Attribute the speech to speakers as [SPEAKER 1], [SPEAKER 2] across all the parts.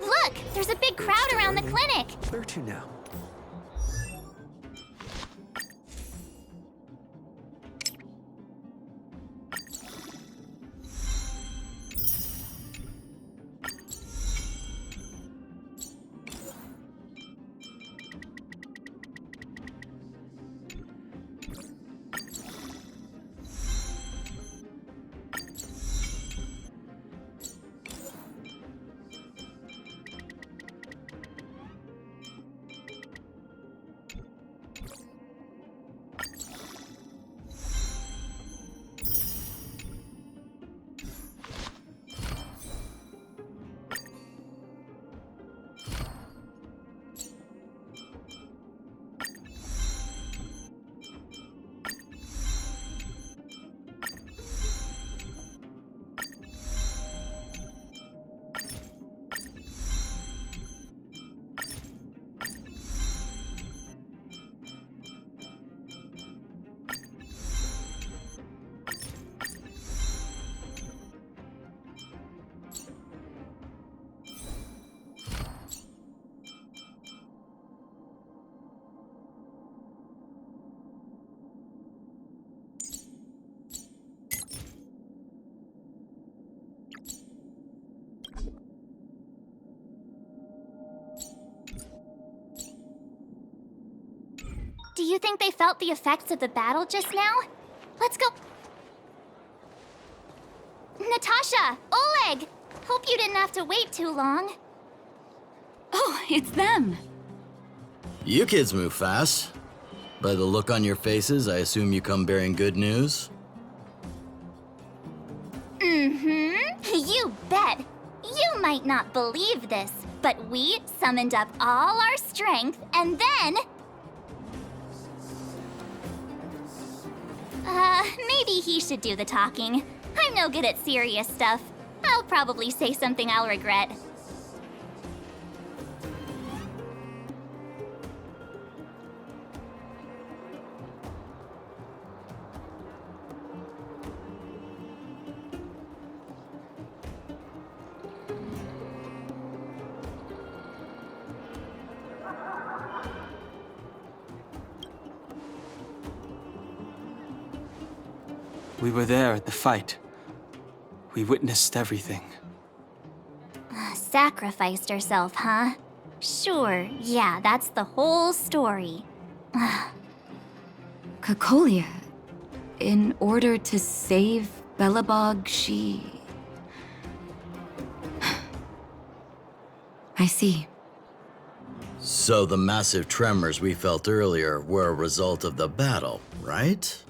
[SPEAKER 1] Look! There's a big crowd around the clinic!
[SPEAKER 2] Where to now?
[SPEAKER 1] Do you think they felt the effects of the battle just now? Let's go. Natasha! Oleg! Hope you didn't have to wait too long.
[SPEAKER 3] Oh, it's them.
[SPEAKER 4] You kids move fast. By the look on your faces, I assume you come bearing good news?
[SPEAKER 1] You bet. You might not believe this, but we summoned up all our strength and then... maybe he should do the talking. I'm no good at serious stuff. I'll probably say something I'll regret.
[SPEAKER 2] We were there at the fight. We witnessed everything.
[SPEAKER 1] Sacrificed herself, huh? Sure, yeah, that's the whole story.
[SPEAKER 3] Cocolia, in order to save Belobog, she... I see.
[SPEAKER 4] So the massive tremors we felt earlier were a result of the battle, right?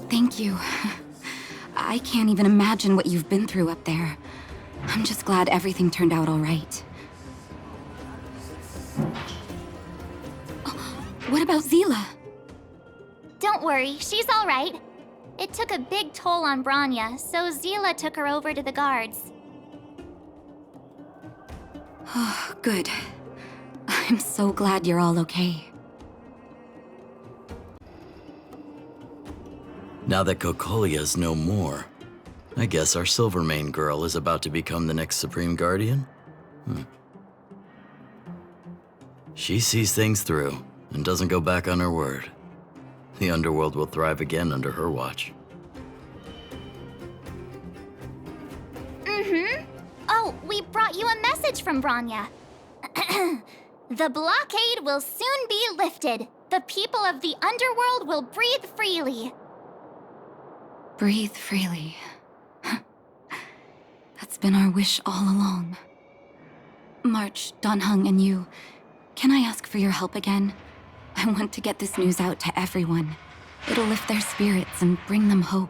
[SPEAKER 3] Thank you. I can't even imagine what you've been through up there. I'm just glad everything turned out all right. What about Zila?
[SPEAKER 1] Don't worry, she's all right. It took a big toll on Branya, so Zila took her over to the guards.
[SPEAKER 3] Oh, good. I'm so glad you're all okay.
[SPEAKER 4] Now that Kokolia's no more, I guess our Silvermane girl is about to become the next Supreme Guardian? She sees things through and doesn't go back on her word. The underworld will thrive again under her watch.
[SPEAKER 1] Oh, we brought you a message from Branya. The blockade will soon be lifted. The people of the underworld will breathe freely.
[SPEAKER 3] Breathe freely. That's been our wish all along. March, Danheng, and you, can I ask for your help again? I want to get this news out to everyone. It'll lift their spirits and bring them hope.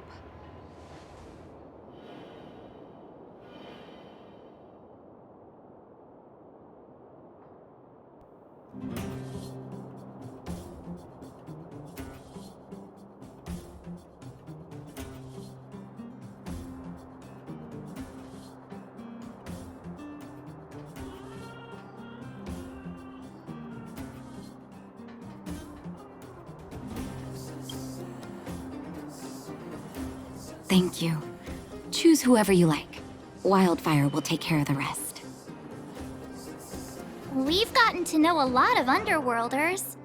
[SPEAKER 3] Thank you. Choose whoever you like. Wildfire will take care of the rest.
[SPEAKER 1] We've gotten to know a lot of Underworlders.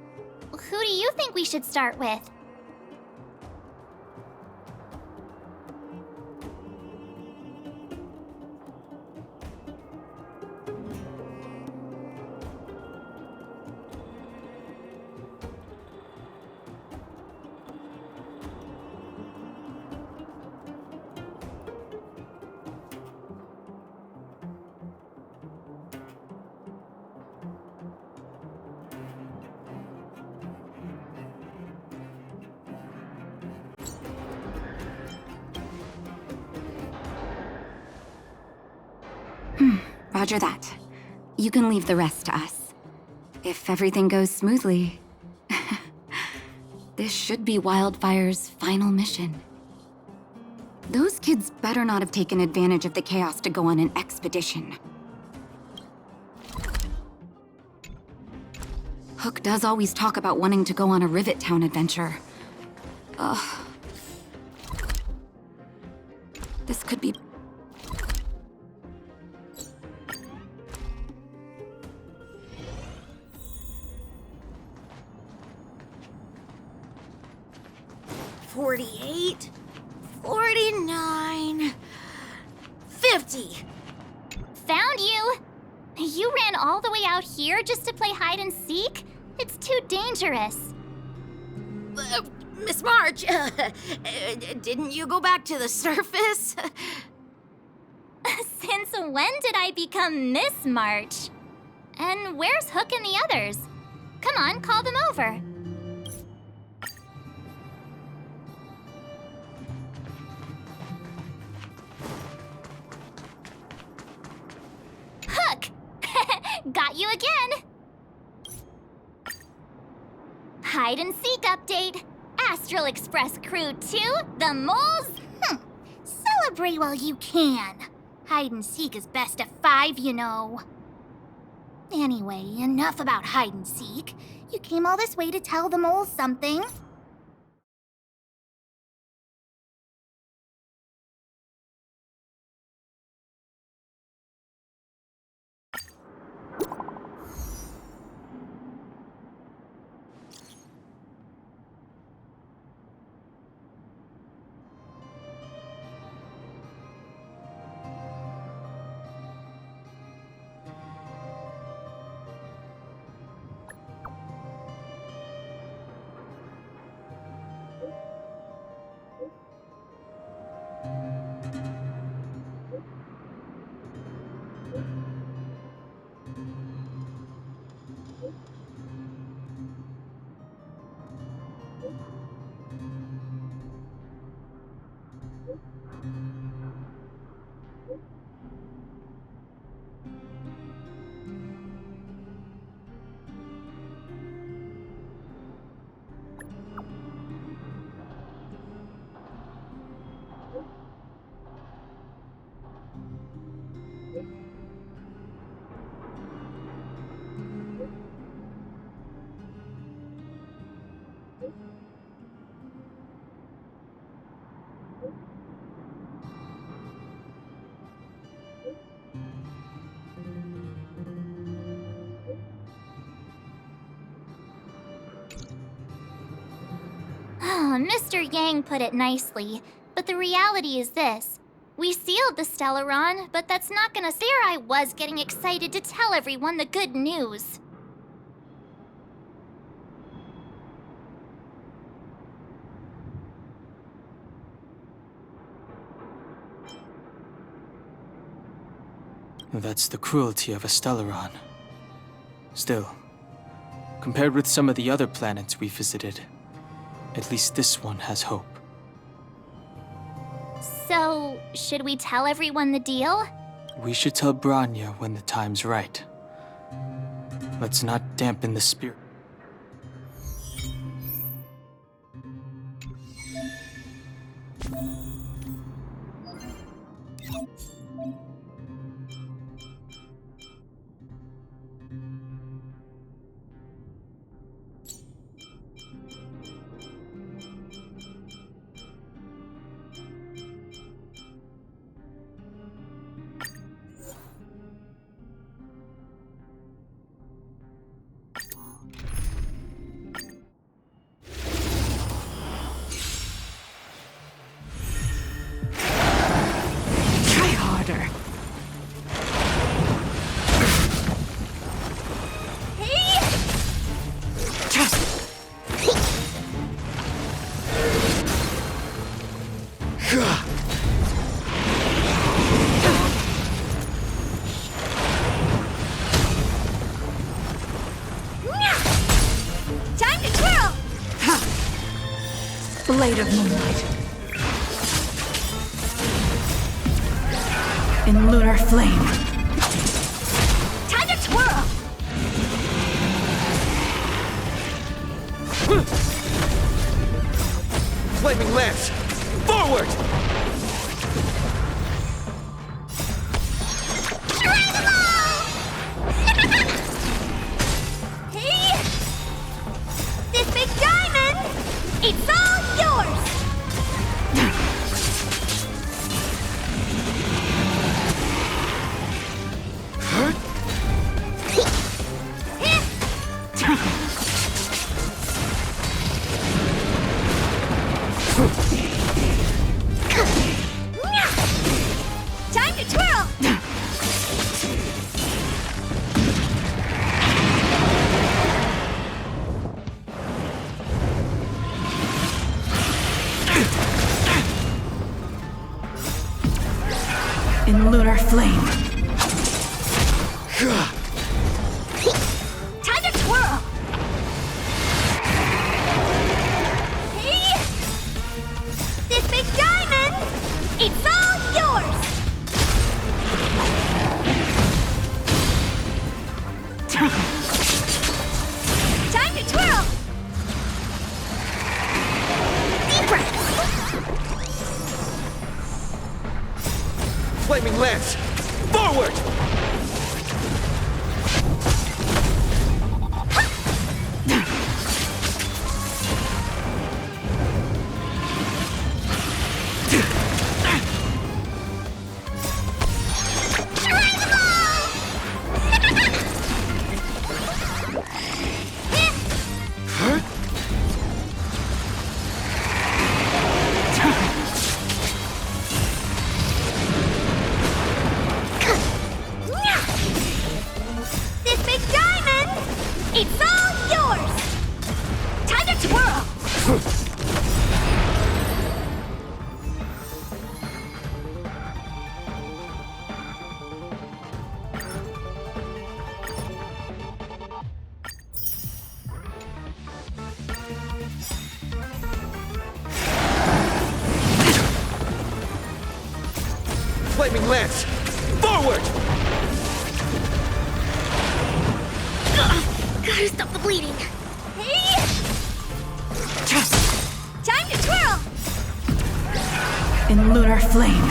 [SPEAKER 1] Who do you think we should start with?
[SPEAKER 3] Roger that. You can leave the rest to us. If everything goes smoothly, this should be Wildfire's final mission. Those kids better not have taken advantage of the chaos to go on an expedition. Hook does always talk about wanting to go on a Rivet Town adventure. Ugh. This could be...
[SPEAKER 5] 48, 49, 50.
[SPEAKER 1] Found you! You ran all the way out here just to play hide and seek? It's too dangerous.
[SPEAKER 5] Miss March, didn't you go back to the surface?
[SPEAKER 1] Since when did I become Miss March? And where's Hook and the others? Come on, call them over. Hook! Got you again! Hide and seek update. Astral Express Crew 2, the moles. Celebrate while you can. Hide and seek is best of 5, you know. Anyway, enough about hide and seek. You came all this way to tell the moles something. Mr. Yang put it nicely, but the reality is this. We sealed the Stellaron, but that's not gonna... There I was getting excited to tell everyone the good news.
[SPEAKER 2] That's the cruelty of a Stellaron. Still, compared with some of the other planets we visited, at least this one has hope.
[SPEAKER 1] So, should we tell everyone the deal?
[SPEAKER 2] We should tell Branya when the time's right. Let's not dampen the spirit.
[SPEAKER 1] Time to twirl!
[SPEAKER 3] Blade of moonlight. In lunar flame.
[SPEAKER 1] Time to twirl!
[SPEAKER 6] Flaming lance! Forward!
[SPEAKER 1] Hey! This big diamond! It's all yours! Time to twirl!
[SPEAKER 3] In lunar flame.
[SPEAKER 1] Time to twirl! Hey! This big diamond! It's all yours! Time to twirl! Deep breaths!
[SPEAKER 6] Flaming lance! Forward!
[SPEAKER 1] This big diamond! It's all yours! Time to twirl!
[SPEAKER 6] Flaming lance! Forward!
[SPEAKER 1] Gotta stop the bleeding. Hey! Time to twirl!
[SPEAKER 3] In lunar flame.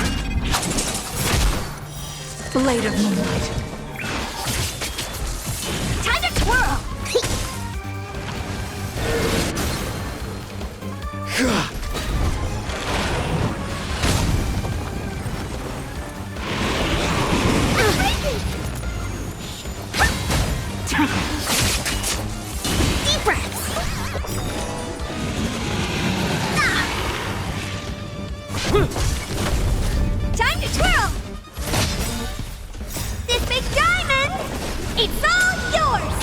[SPEAKER 3] Blade of moonlight.
[SPEAKER 1] Time to twirl! Deep breaths. Time to twirl. This big diamond, it's all yours.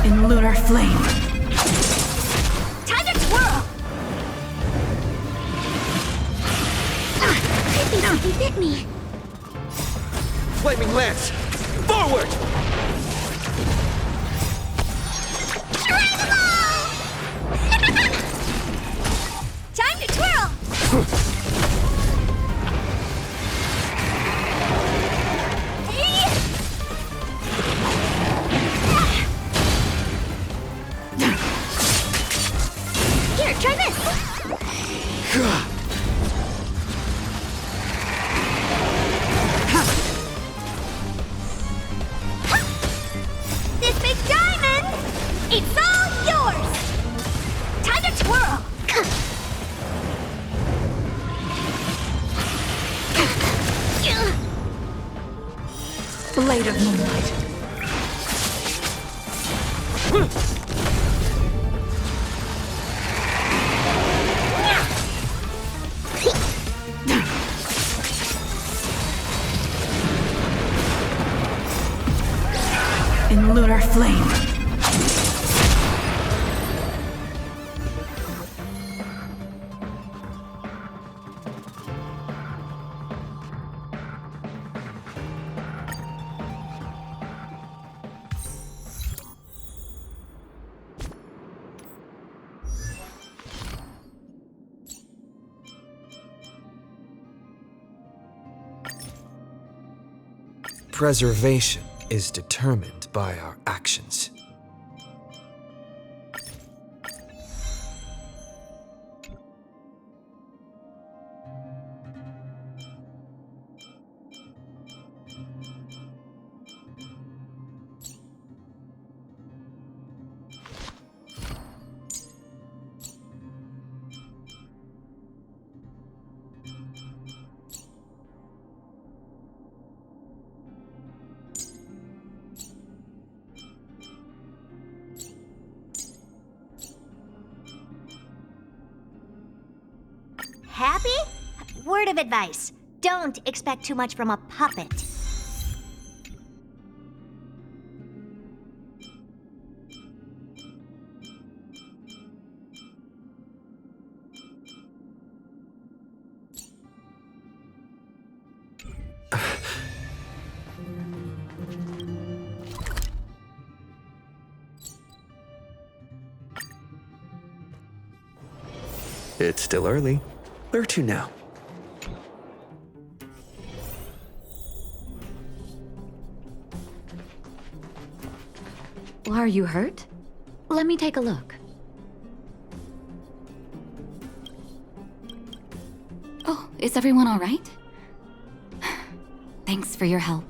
[SPEAKER 3] In lunar flame.
[SPEAKER 1] Time to twirl. I think he bit me.
[SPEAKER 6] Flaming lance! Forward!
[SPEAKER 1] Time to twirl. Here, try this. This big diamond, it's all yours. Time to twirl.
[SPEAKER 3] Blade of moonlight. In lunar flame.
[SPEAKER 7] Preservation is determined by our actions.
[SPEAKER 1] Happy? Word of advice. Don't expect too much from a puppet.
[SPEAKER 7] It's still early. Where to now?
[SPEAKER 3] Are you hurt? Let me take a look. Oh, is everyone all right? Thanks for your help.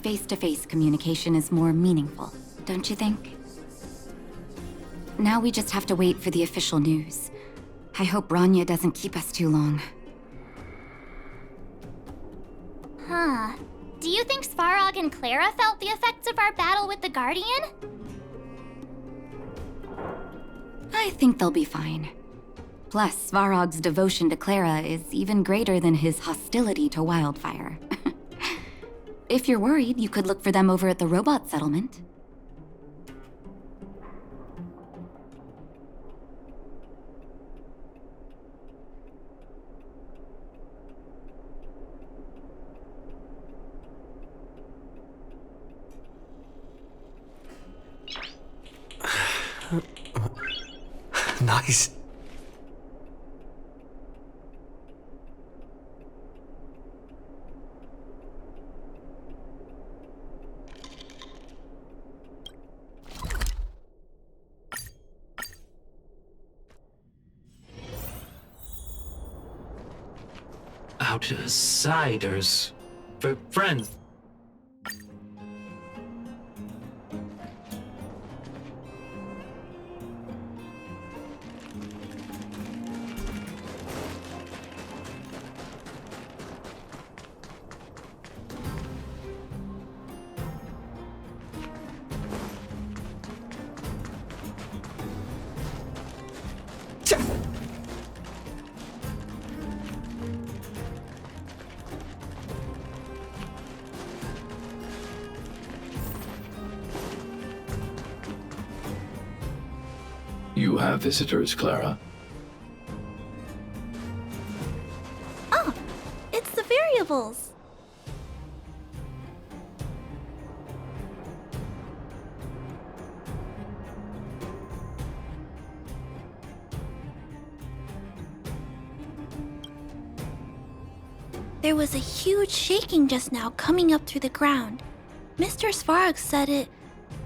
[SPEAKER 3] face-to-face communication is more meaningful, don't you think? Now we just have to wait for the official news. I hope Rania doesn't keep us too long.
[SPEAKER 1] Huh. Do you think Svarog and Clara felt the effects of our battle with the Guardian?
[SPEAKER 3] I think they'll be fine. Plus, Svarog's devotion to Clara is even greater than his hostility to Wildfire. If you're worried, you could look for them over at the robot settlement.
[SPEAKER 7] Nice.
[SPEAKER 8] Outsiders. Friends.
[SPEAKER 9] You have visitors, Clara.
[SPEAKER 10] Oh, it's the variables. There was a huge shaking just now coming up through the ground. Mr. Svarog said it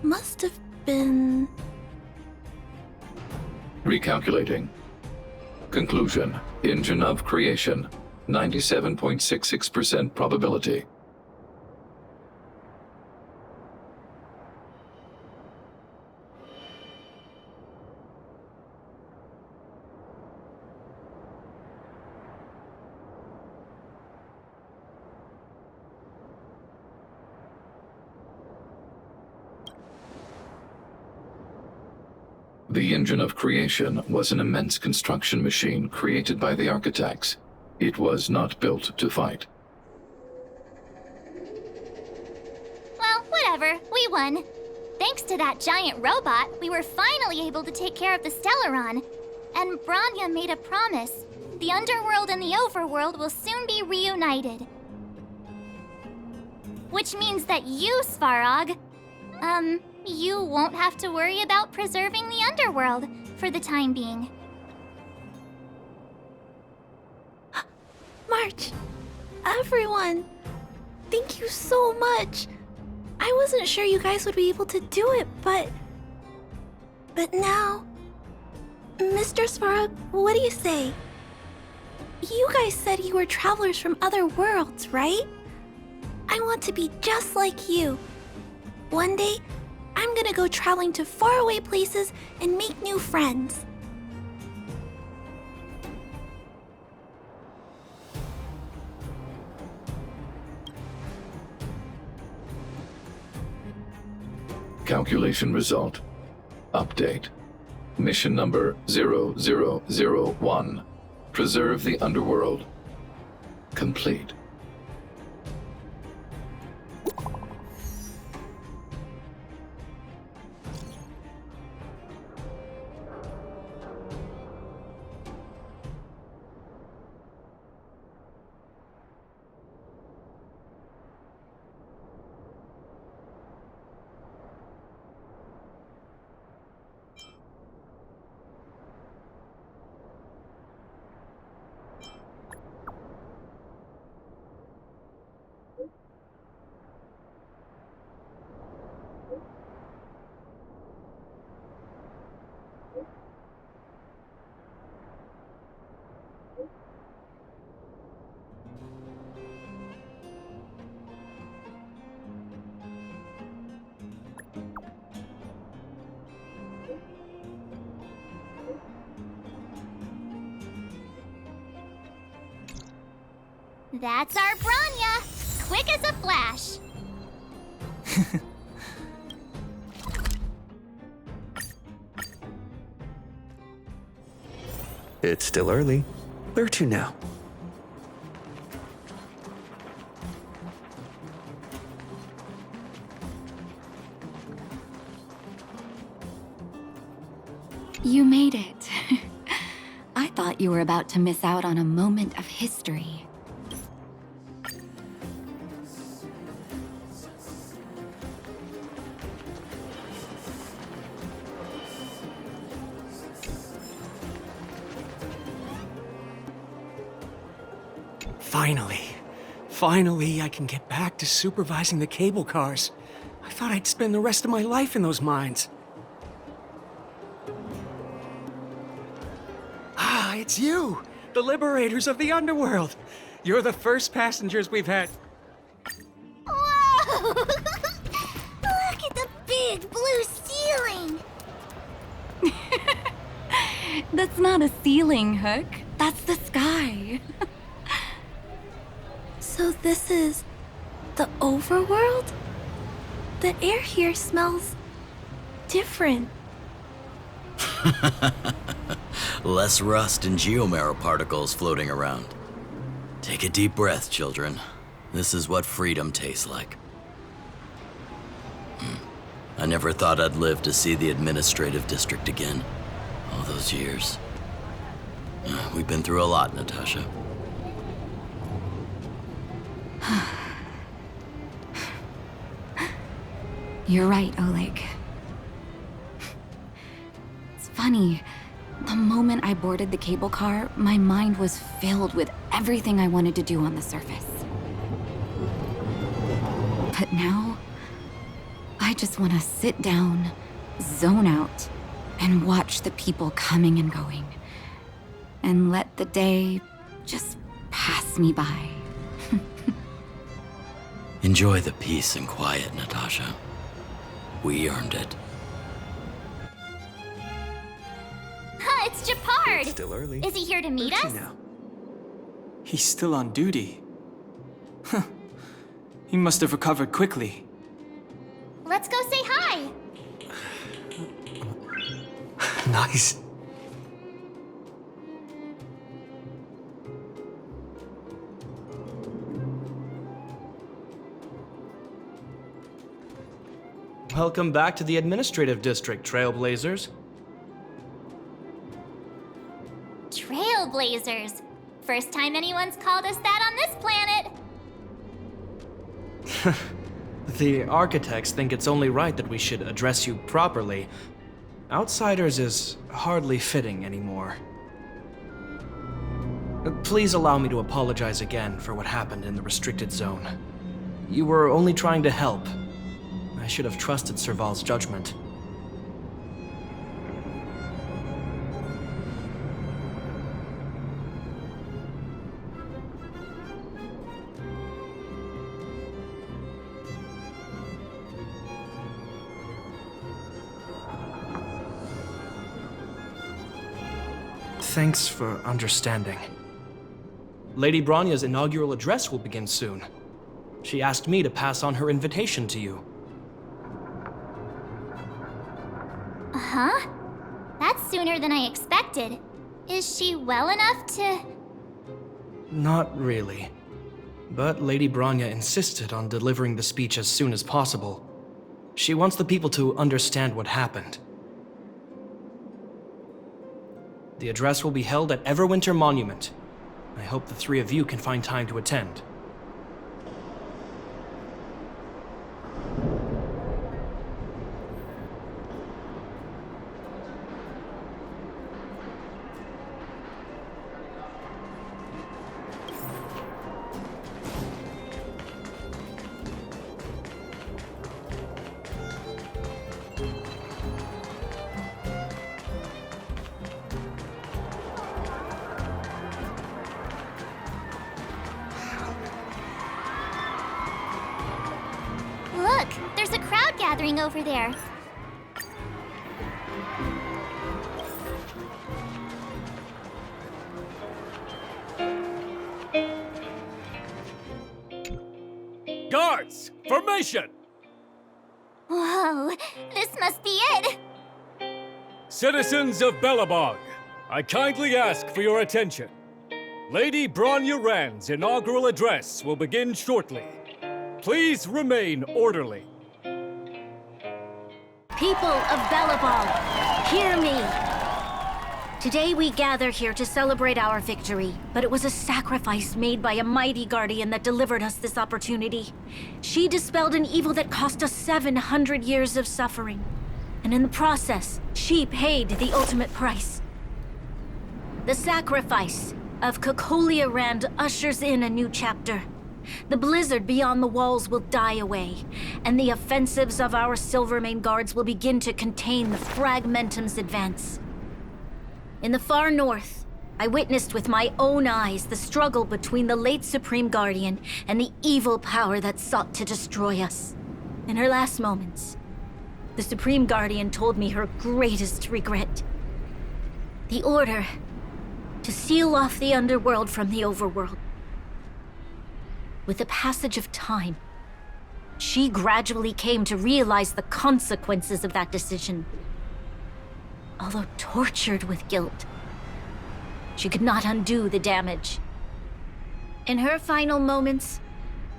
[SPEAKER 10] must have been...
[SPEAKER 9] Recalculating. Conclusion. Engine of creation. 97.66% probability. The engine of creation was an immense construction machine created by the architects. It was not built to fight.
[SPEAKER 1] Well, whatever. We won. Thanks to that giant robot, we were finally able to take care of the Stellaron. And Branya made a promise. The underworld and the overworld will soon be reunited. Which means that you, Svarog, you won't have to worry about preserving the underworld for the time being.
[SPEAKER 10] March, everyone, thank you so much. I wasn't sure you guys would be able to do it, but now... Mr. Svarog, what do you say? You guys said you were travelers from other worlds, right? I want to be just like you. One day, I'm gonna go traveling to faraway places and make new friends.
[SPEAKER 9] Calculation result. Update. Mission number 0001. Preserve the underworld. Complete.
[SPEAKER 1] That's our Branya! Quick as a flash!
[SPEAKER 7] It's still early. Where to now?
[SPEAKER 3] You made it. I thought you were about to miss out on a moment of history.
[SPEAKER 11] Finally, I can get back to supervising the cable cars. I thought I'd spend the rest of my life in those mines. Ah, it's you! The liberators of the underworld! You're the first passengers we've had.
[SPEAKER 1] Whoa! Look at the big blue ceiling!
[SPEAKER 3] That's not a ceiling, Hook. That's the sky.
[SPEAKER 10] So this is the overworld? The air here smells different.
[SPEAKER 4] Less rust and geomarrow particles floating around. Take a deep breath, children. This is what freedom tastes like. I never thought I'd live to see the administrative district again. All those years. We've been through a lot, Natasha.
[SPEAKER 3] You're right, Oleg. It's funny. The moment I boarded the cable car, my mind was filled with everything I wanted to do on the surface. But now, I just want to sit down, zone out, and watch the people coming and going. And let the day just pass me by.
[SPEAKER 4] Enjoy the peace and quiet, Natasha. We earned it.
[SPEAKER 1] Ha, it's Japard!
[SPEAKER 7] Still early.
[SPEAKER 1] Is he here to meet
[SPEAKER 7] Where
[SPEAKER 1] us?
[SPEAKER 7] to now?
[SPEAKER 2] He's still on duty. Huh. He must have recovered quickly.
[SPEAKER 1] Let's go say hi!
[SPEAKER 11] Nice.
[SPEAKER 12] Welcome back to the administrative district, Trailblazers.
[SPEAKER 1] Trailblazers. First time anyone's called us that on this planet.
[SPEAKER 12] The architects think it's only right that we should address you properly. Outsiders is hardly fitting anymore. Please allow me to apologize again for what happened in the restricted zone. You were only trying to help. I should have trusted Serval's judgment. Thanks for understanding. Lady Branya's inaugural address will begin soon. She asked me to pass on her invitation to you.
[SPEAKER 1] Huh? That's sooner than I expected. Is she well enough to...
[SPEAKER 12] Not really. But Lady Branya insisted on delivering the speech as soon as possible. She wants the people to understand what happened. The address will be held at Everwinter Monument. I hope the three of you can find time to attend.
[SPEAKER 1] Look, there's a crowd gathering over there.
[SPEAKER 13] Address! Formation!
[SPEAKER 1] Whoa, this must be it!
[SPEAKER 13] Citizens of Belobog, I kindly ask for your attention. Lady Bronya Rand's inaugural address will begin shortly. Please remain orderly.
[SPEAKER 5] People of Belobog, hear me! Today we gather here to celebrate our victory, but it was a sacrifice made by a mighty guardian that delivered us this opportunity. She dispelled an evil that cost us 700 years of suffering. And in the process, she paid the ultimate price. The sacrifice of Cocolia Rand ushers in a new chapter. The blizzard beyond the walls will die away, and the offensives of our Silvermane guards will begin to contain the Fragmentum's advance. In the far north, I witnessed with my own eyes the struggle between the late Supreme Guardian and the evil power that sought to destroy us. In her last moments, the Supreme Guardian told me her greatest regret. The order to seal off the underworld from the overworld. With the passage of time, she gradually came to realize the consequences of that decision. Although tortured with guilt, she could not undo the damage. In her final moments,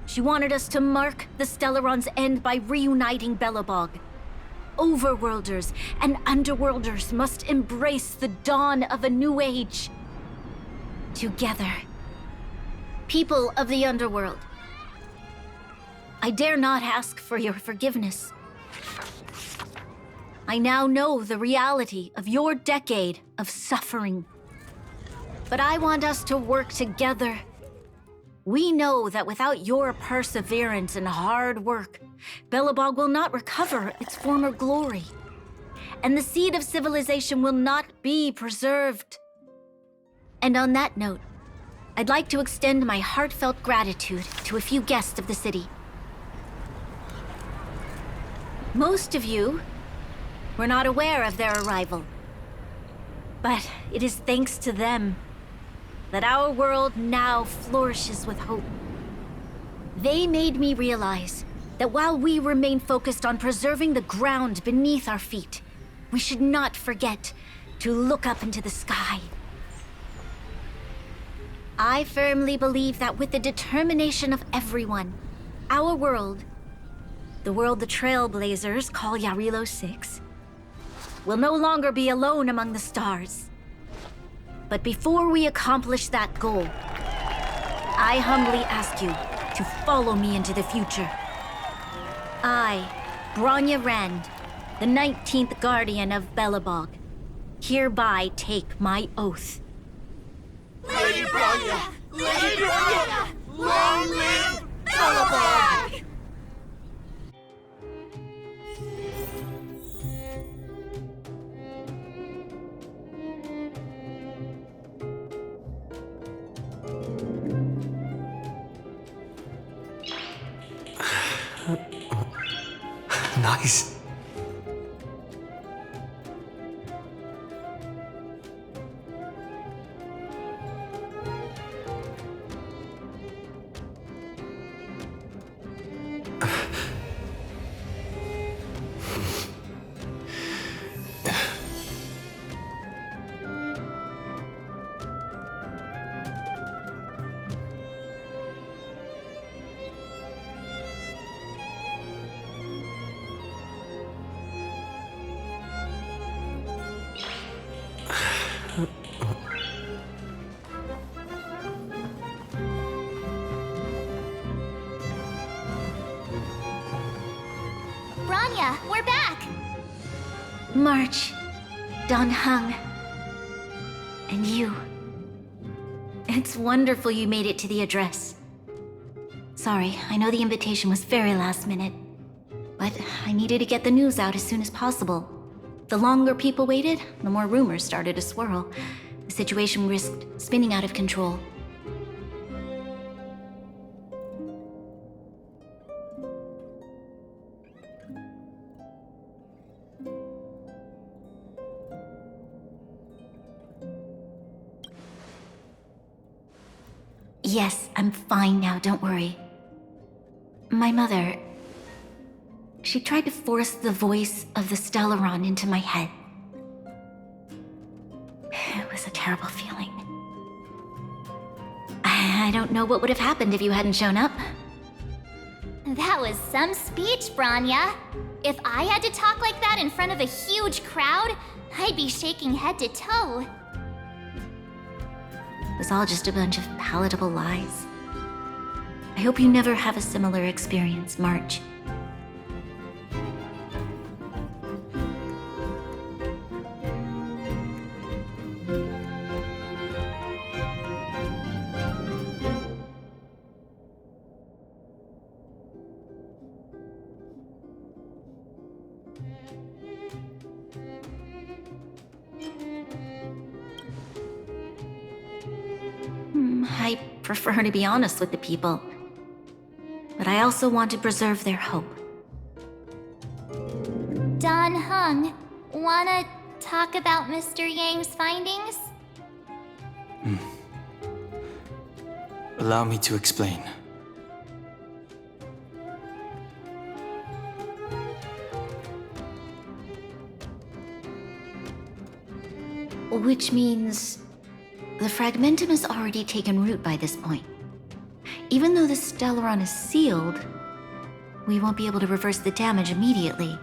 [SPEAKER 5] she wanted us to mark the Stellaron's end by reuniting Belobog. Overworlders and Underworlders must embrace the dawn of a new age. Together. People of the Underworld, I dare not ask for your forgiveness. I now know the reality of your decade of suffering. But I want us to work together. We know that without your perseverance and hard work, Belobog will not recover its former glory. And the seed of civilization will not be preserved. And on that note, I'd like to extend my heartfelt gratitude to a few guests of the city. Most of you were not aware of their arrival. But it is thanks to them that our world now flourishes with hope. They made me realize that while we remain focused on preserving the ground beneath our feet, we should not forget to look up into the sky. I firmly believe that with the determination of everyone, our world, the world the Trailblazers call Jarilo 6, will no longer be alone among the stars. But before we accomplish that goal, I humbly ask you to follow me into the future. I, Bronya Rand, the 19th Guardian of Belobog, hereby take my oath.
[SPEAKER 6] Lady Bronya! Lady Bronya! Long live Belobog!
[SPEAKER 7] Nice.
[SPEAKER 1] Bronya, we're back!
[SPEAKER 5] March, Dan Heng, and you. It's wonderful you made it to the address. Sorry, I know the invitation was very last minute, but I needed to get the news out as soon as possible. The longer people waited, the more rumors started to swirl. The situation risked spinning out of control. Yes, I'm fine now, don't worry. My mother... She tried to force the voice of the Stellaron into my head. It was a terrible feeling. I don't know what would have happened if you hadn't shown up.
[SPEAKER 1] That was some speech, Branya. If I had to talk like that in front of a huge crowd, I'd be shaking head to toe.
[SPEAKER 5] It was all just a bunch of palatable lies. I hope you never have a similar experience, March. I prefer to be honest with the people, but I also want to preserve their hope.
[SPEAKER 1] Don Hung, wanna talk about Mr. Yang's findings?
[SPEAKER 2] Allow me to explain.
[SPEAKER 5] Which means the fragmentum has already taken root by this point. Even though the Stellaron is sealed, we won't be able to reverse the damage immediately.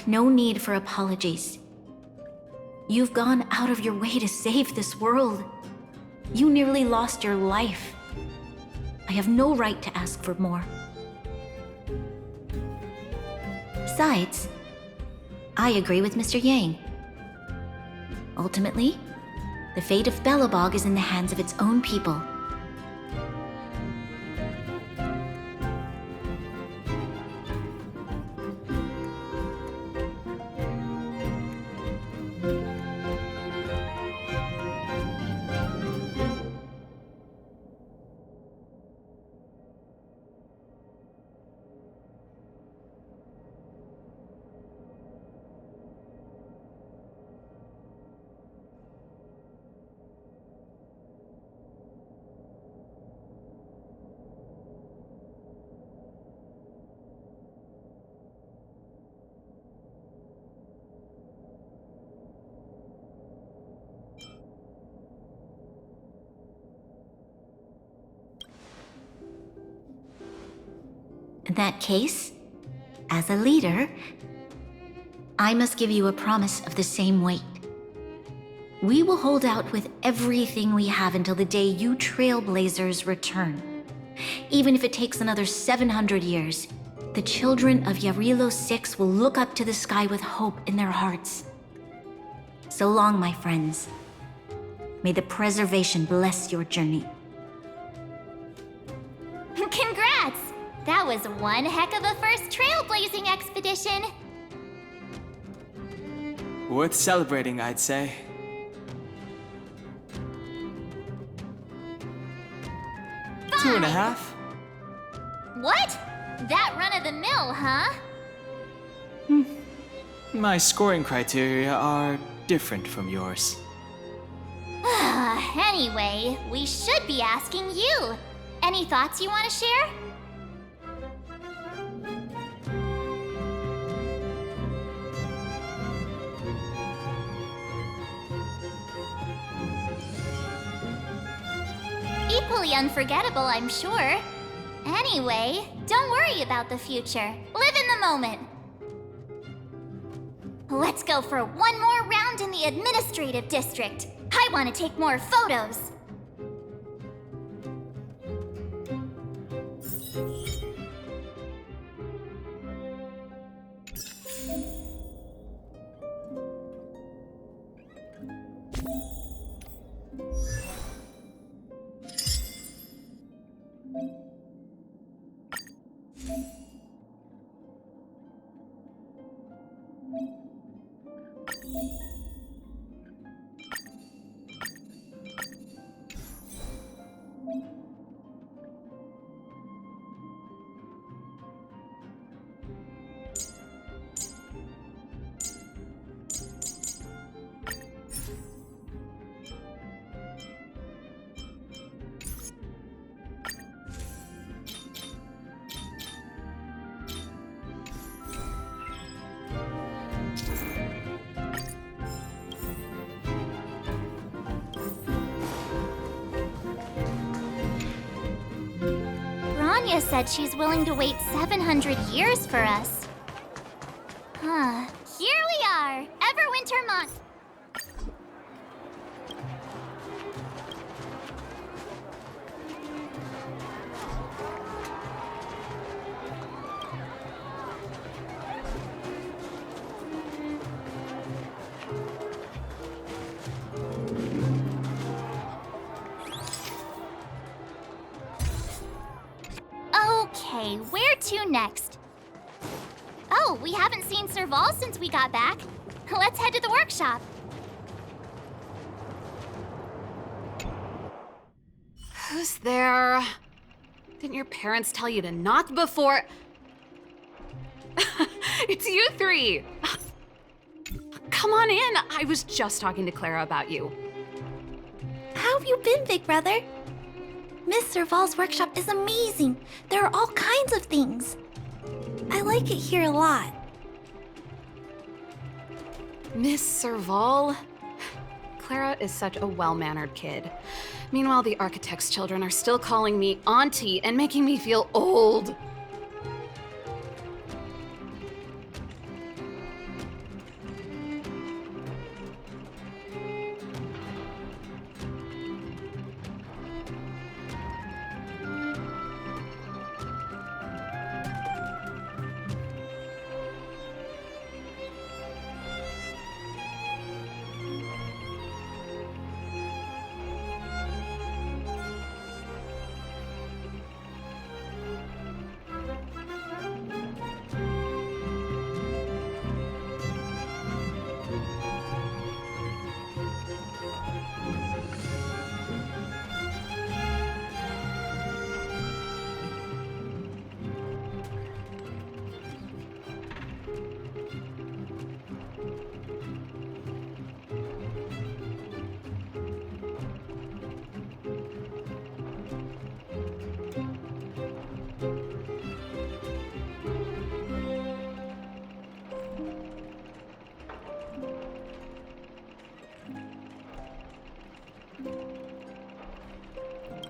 [SPEAKER 5] No need for apologies. You've gone out of your way to save this world. You nearly lost your life. I have no right to ask for more. Besides, I agree with Mr. Yang. Ultimately, the fate of Belobog is in the hands of its own people. In that case, as a leader, I must give you a promise of the same weight. We will hold out with everything we have until the day you Trailblazers return. Even if it takes another 700 years, the children of Jarilo 6 will look up to the sky with hope in their hearts. So long, my friends. May the preservation bless your journey.
[SPEAKER 1] Congrats! That was one heck of a first trailblazing expedition.
[SPEAKER 2] Worth celebrating, I'd say.
[SPEAKER 1] Fine.
[SPEAKER 2] 2.5?
[SPEAKER 1] What? That run-of-the-mill, huh?
[SPEAKER 2] My scoring criteria are different from yours.
[SPEAKER 1] Anyway, we should be asking you. Any thoughts you want to share? totally unforgettable, I'm sure. Anyway, don't worry about the future. Live in the moment. Let's go for one more round in the administrative district. I want to take more photos. Bronya said she's willing to wait 700 years for us. Huh. Here we are, Everwinter Month. Okay, where to next? Oh, we haven't seen Serval since we got back. Let's head to the workshop.
[SPEAKER 14] Who's there? Didn't your parents tell you to knock before? It's you three! Come on in! I was just talking to Clara about you.
[SPEAKER 10] How have you been, big brother? Miss Serval's workshop is amazing. There are all kinds of things. I like it here a lot.
[SPEAKER 14] Miss Serval? Clara is such a well-mannered kid. Meanwhile, the architect's children are still calling me auntie and making me feel old.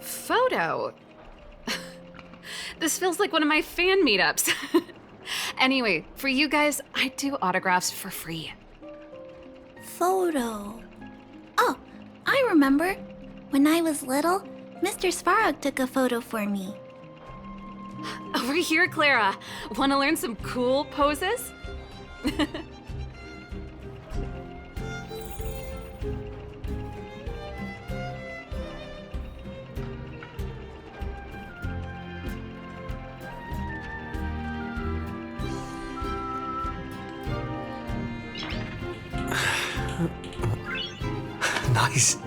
[SPEAKER 14] Photo? This feels like one of my fan meetups. Anyway, for you guys, I do autographs for free.
[SPEAKER 10] Photo. Oh, I remember. When I was little, Mr. Svarog took a photo for me.
[SPEAKER 14] Over here, Clara. Want to learn some cool poses?
[SPEAKER 7] Nice.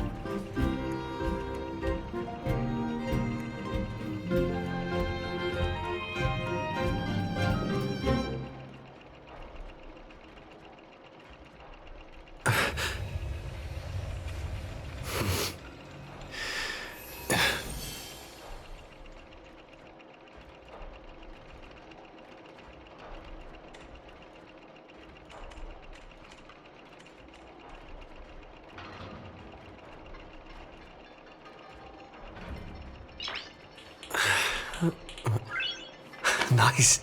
[SPEAKER 11] Nice.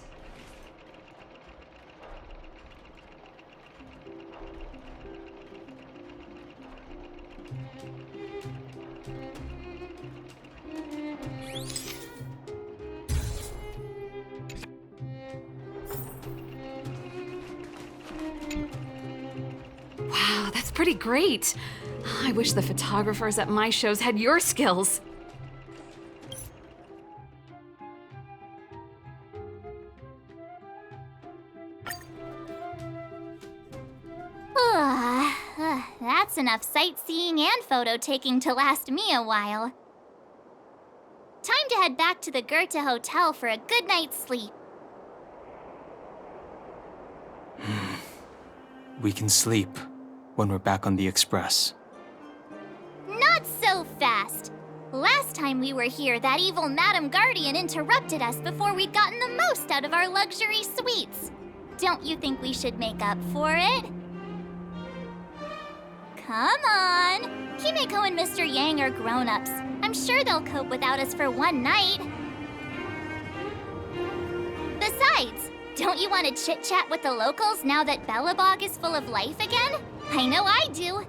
[SPEAKER 14] Wow, that's pretty great. I wish the photographers at my shows had your skills.
[SPEAKER 1] That's enough sightseeing and photo taking to last me a while. Time to head back to the Goethe Hotel for a good night's sleep.
[SPEAKER 2] We can sleep when we're back on the Express.
[SPEAKER 1] Not so fast! Last time we were here, that evil Madam Guardian interrupted us before we'd gotten the most out of our luxury suites. Don't you think we should make up for it? Come on! Himeko and Mr. Yang are grown-ups. I'm sure they'll cope without us for one night. Besides, don't you want to chit-chat with the locals now that Belobog is full of life again? I know I do.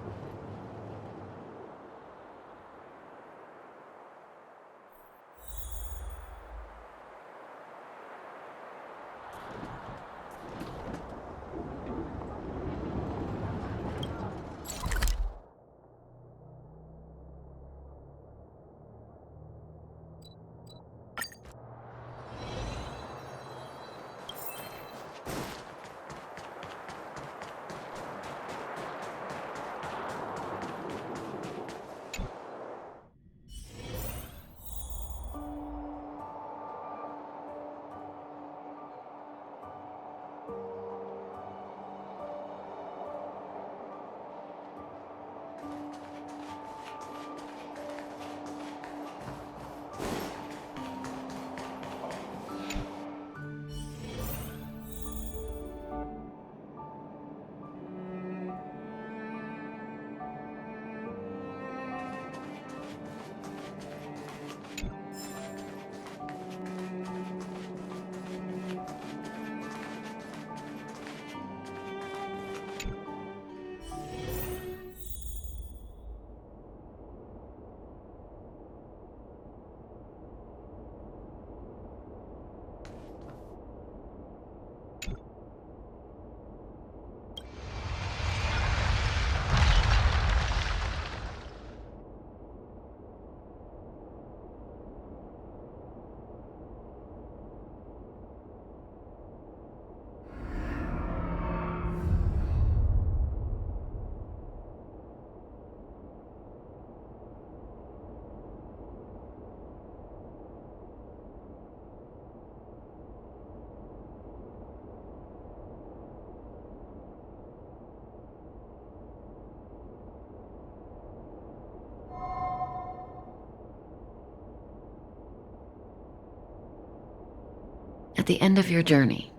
[SPEAKER 15] At the end of your journey,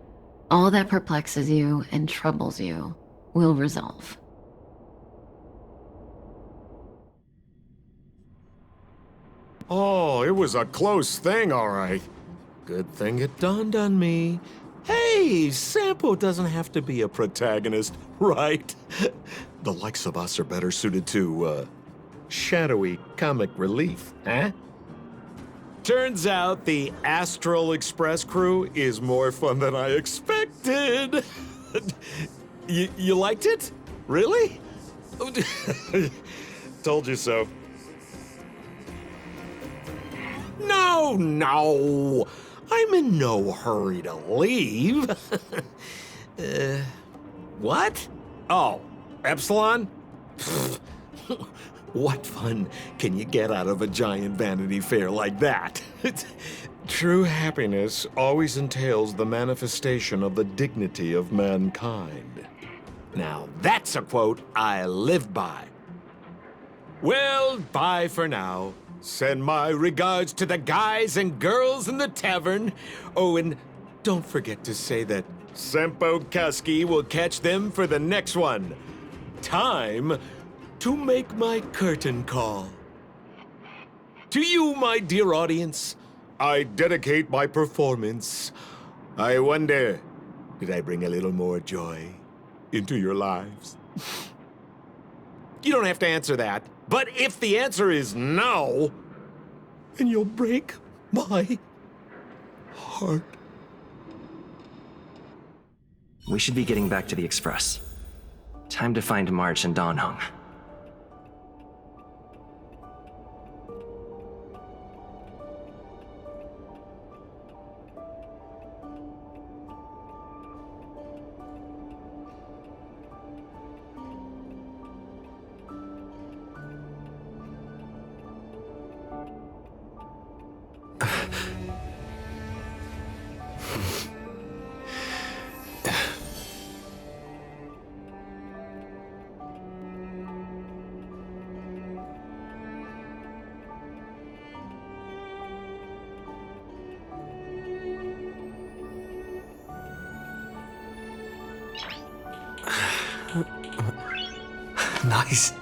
[SPEAKER 15] all that perplexes you and troubles you will resolve.
[SPEAKER 16] Oh, it was a close thing, all right. Good thing it dawned on me. Hey, Sampo doesn't have to be a protagonist, right? The likes of us are better suited to, shadowy comic relief, huh? Turns out the Astral Express crew is more fun than I expected. You liked it? Really? Told you so. No! I'm in no hurry to leave. What? Oh, Epsilon? What fun can you get out of a giant Vanity Fair like that? True happiness always entails the manifestation of the dignity of mankind. Now, that's a quote I live by. Well, bye for now. Send my regards to the guys and girls in the tavern. Oh, and don't forget to say that Sempo Kaski will catch them for the next one. Time to make my curtain call. To you, my dear audience, I dedicate my performance. I wonder, did I bring a little more joy into your lives? You don't have to answer that. But if the answer is no, then you'll break my heart.
[SPEAKER 17] We should be getting back to the Express. Time to find March and Donhung.
[SPEAKER 11] Nice.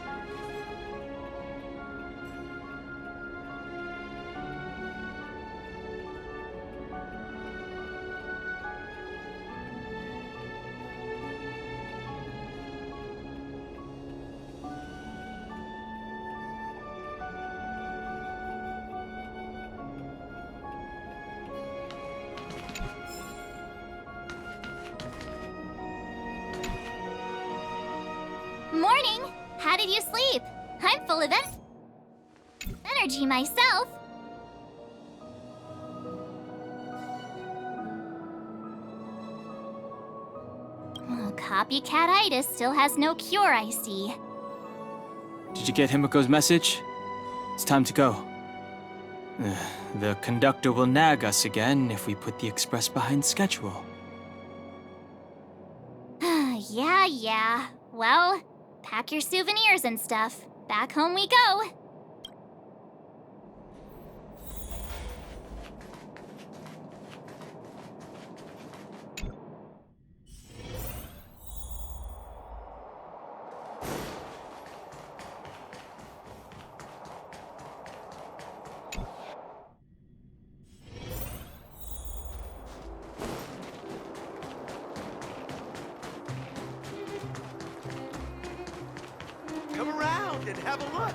[SPEAKER 1] Morning! How did you sleep? I'm full of energy myself. Oh, copycat-itis still has no cure, I see.
[SPEAKER 2] Did you get Himiko's message? It's time to go. The conductor will nag us again if we put the express behind schedule.
[SPEAKER 1] Yeah. Well, pack your souvenirs and stuff. Back home we go.
[SPEAKER 6] Come around and have a look.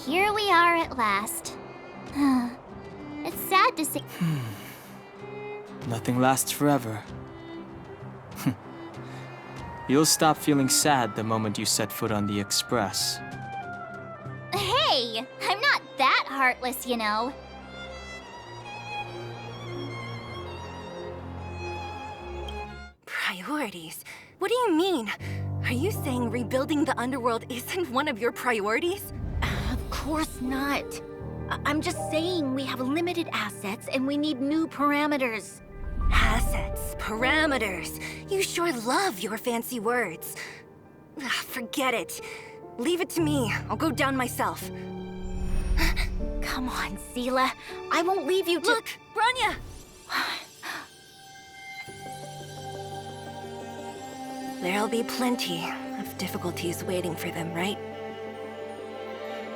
[SPEAKER 1] Here we are at last. It's sad to say.
[SPEAKER 2] Nothing lasts forever. You'll stop feeling sad the moment you set foot on the express.
[SPEAKER 1] Hey, I'm not that heartless, you know.
[SPEAKER 18] Priorities? What do you mean? Are you saying rebuilding the underworld isn't one of your priorities?
[SPEAKER 5] Of course not. I'm just saying we have limited assets and we need new parameters.
[SPEAKER 18] Assets, parameters. You sure love your fancy words. Forget it. Leave it to me. I'll go down myself.
[SPEAKER 5] Come on, Seela. I won't leave you to—
[SPEAKER 18] Look, Branya! There'll be plenty of difficulties waiting for them, right?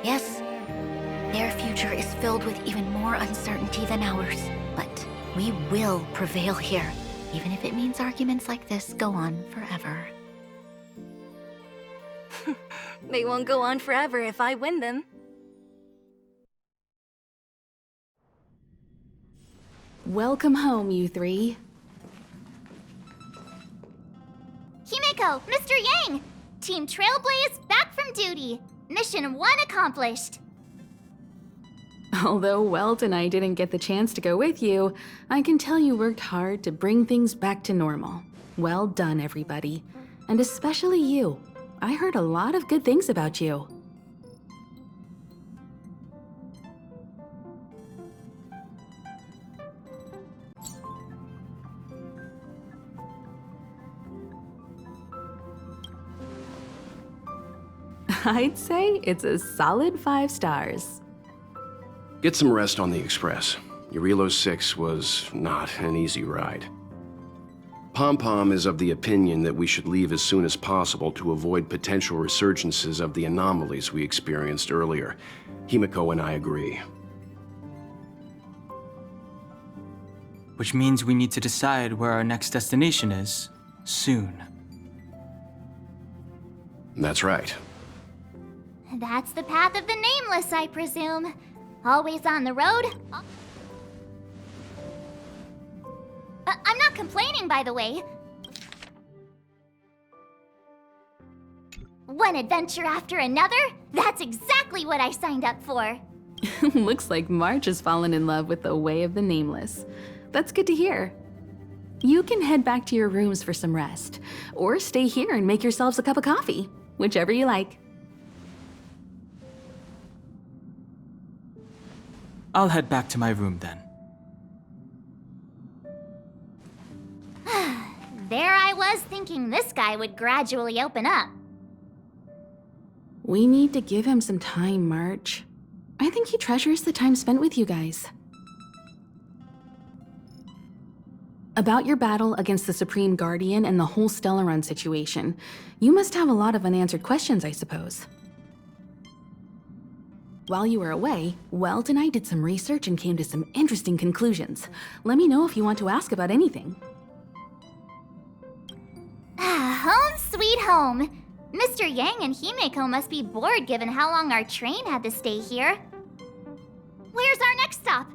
[SPEAKER 5] Yes. Their future is filled with even more uncertainty than ours. But we will prevail here, even if it means arguments like this go on forever.
[SPEAKER 18] They won't go on forever if I win them.
[SPEAKER 14] Welcome home, you three.
[SPEAKER 1] Himiko, Mr. Yang! Team Trailblaze back from duty. Mission 1 accomplished.
[SPEAKER 14] Although Welt and I didn't get the chance to go with you, I can tell you worked hard to bring things back to normal. Well done, everybody. And especially you. I heard a lot of good things about you. I'd say it's a solid 5 stars.
[SPEAKER 19] Get some rest on the Express. Jarilo 6 was not an easy ride. Pom-Pom is of the opinion that we should leave as soon as possible to avoid potential resurgences of the anomalies we experienced earlier. Himiko and I agree.
[SPEAKER 2] Which means we need to decide where our next destination is, soon.
[SPEAKER 19] That's right.
[SPEAKER 1] That's the path of the Nameless, I presume. Always on the road. I'm not complaining, by the way. One adventure after another? That's exactly what I signed up for.
[SPEAKER 14] Looks like March has fallen in love with the way of the Nameless. That's good to hear. You can head back to your rooms for some rest, or stay here and make yourselves a cup of coffee, whichever you like.
[SPEAKER 2] I'll head back to my room then.
[SPEAKER 1] There I was thinking this guy would gradually open up.
[SPEAKER 14] We need to give him some time, March. I think he treasures the time spent with you guys. About your battle against the Supreme Guardian and the whole Stellaron situation, you must have a lot of unanswered questions, I suppose. While you were away, Weld and I did some research and came to some interesting conclusions. Let me know if you want to ask about anything.
[SPEAKER 1] Home sweet home. Mr. Yang and Himeko must be bored given how long our train had to stay here. Where's our next stop?